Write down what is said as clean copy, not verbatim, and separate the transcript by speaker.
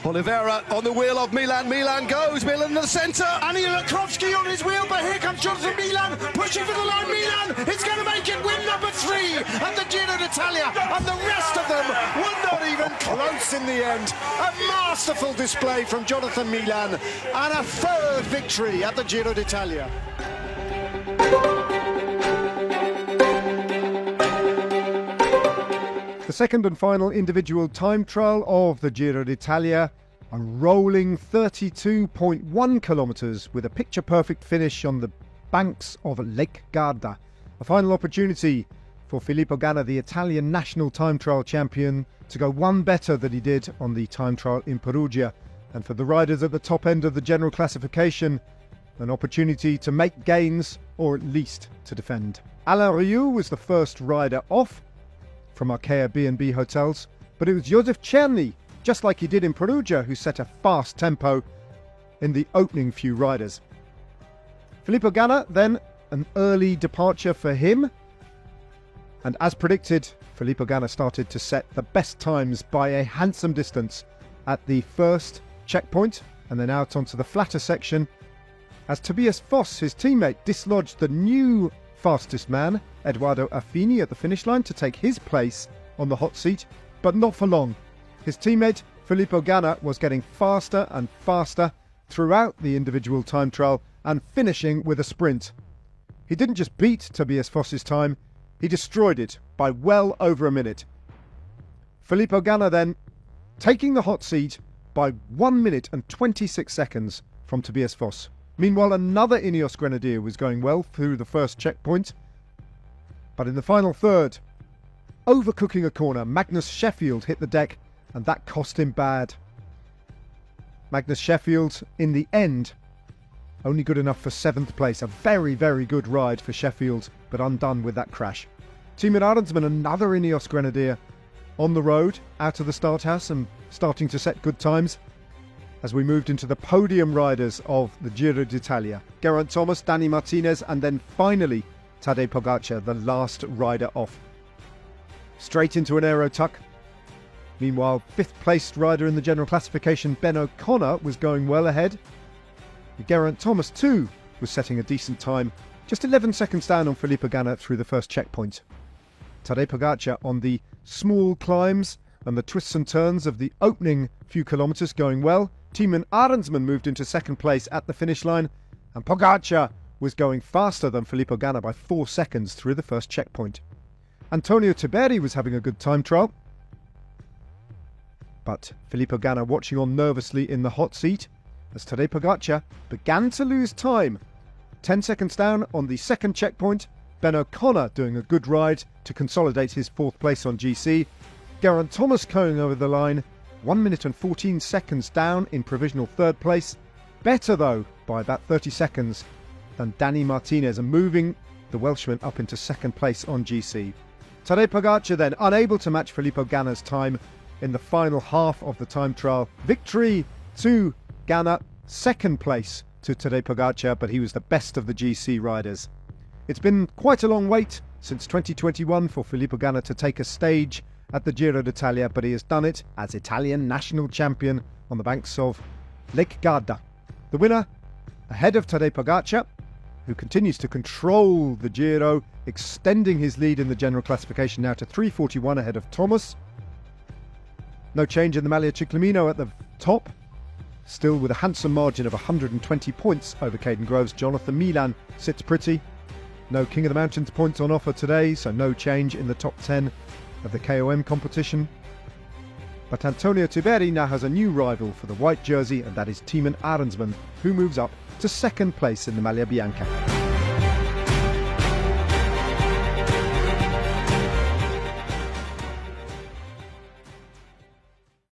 Speaker 1: Oliveira on the wheel of Milan. Milan goes. Milan in the centre.
Speaker 2: Anil Krovsky on his wheel, but here comes Jonathan Milan pushing for the line. Milan is going to make it win number 3 at the Giro Italia, and the rest of them were not even close in the end. A masterful display from Jonathan Milan and a third victory at the Giro d'Italia.
Speaker 3: The second and final individual time trial of the Giro d'Italia, a rolling 32.1 kilometres with a picture-perfect finish on the banks of Lake Garda. A final opportunity for Filippo Ganna, the Italian national time trial champion, to go one better than he did on the time trial in Perugia. And for the riders at the top end of the general classification, an opportunity to make gains, or at least to defend. Alain Riou was the first rider off from Arkea B&B hotels, but it was Josef Czerny, just like he did in Perugia, who set a fast tempo in the opening few riders. Filippo Ganna, then, an early departure for him, and as predicted, Filippo Ganna started to set the best times by a handsome distance at the first checkpoint, and then out onto the flatter section, as Tobias Foss, his teammate, dislodged the new fastest man, Edoardo Affini, at the finish line to take his place on the hot seat, but not for long. His teammate, Filippo Ganna, was getting faster and faster throughout the individual time trial and finishing with a sprint. He didn't just beat Tobias Foss's time, he destroyed it by well over a minute. Filippo Ganna then taking the hot seat by 1 minute and 26 seconds from Tobias Foss. Meanwhile, another Ineos Grenadier was going well through the first checkpoint, but in the final third, overcooking a corner, Magnus Sheffield hit the deck, and that cost him bad. Magnus Sheffield, in the end, only good enough for 7th place. A very, very good ride for Sheffield, but undone with that crash. Timo Arendsman, another Ineos Grenadier, on the road, out of the start house and starting to set good times as we moved into the podium riders of the Giro d'Italia. Geraint Thomas, Dani Martinez, and then finally Tadej Pogacar, the last rider off. Straight into an aero tuck. Meanwhile, 5th placed rider in the general classification, Ben O'Connor, was going well ahead. Geraint Thomas too was setting a decent time, just 11 seconds down on Filippo Ganna through the first checkpoint. Tadej Pogacar on the small climbs and the twists and turns of the opening few kilometres going well. Timo Arendsman moved into 2nd place at the finish line, and Pogacar was going faster than Filippo Ganna by 4 seconds through the first checkpoint. Antonio Tiberi was having a good time trial, but Filippo Ganna watching on nervously in the hot seat as Tadej Pogacar began to lose time. 10 seconds down on the 2nd checkpoint, Ben O'Connor doing a good ride to consolidate his 4th place on GC. Geraint Thomas going over the line, 1 minute and 14 seconds down in provisional 3rd place. Better though by about 30 seconds than Dani Martinez, and moving the Welshman up into 2nd place on GC. Tadej Pogacar then unable to match Filippo Ganna's time in the final half of the time trial. Victory to Ganna, 2nd place to Tadej Pogacar, but he was the best of the GC riders. It's been quite a long wait since 2021 for Filippo Ganna to take a stage at the Giro d'Italia, but he has done it as Italian national champion on the banks of Lake Garda. The winner, ahead of Tadej Pogacar, who continues to control the Giro, extending his lead in the general classification now to 3:41 ahead of Thomas. No change in the Maglia Ciclamino at the top, still with a handsome margin of 120 points over Caden Groves. Jonathan Milan sits pretty. No King of the Mountains points on offer today, so no change in the top 10 of the KOM competition. But Antonio Tiberi now has a new rival for the white jersey, and that is Timo Arendsman, who moves up to 2nd place in the Maglia Bianca.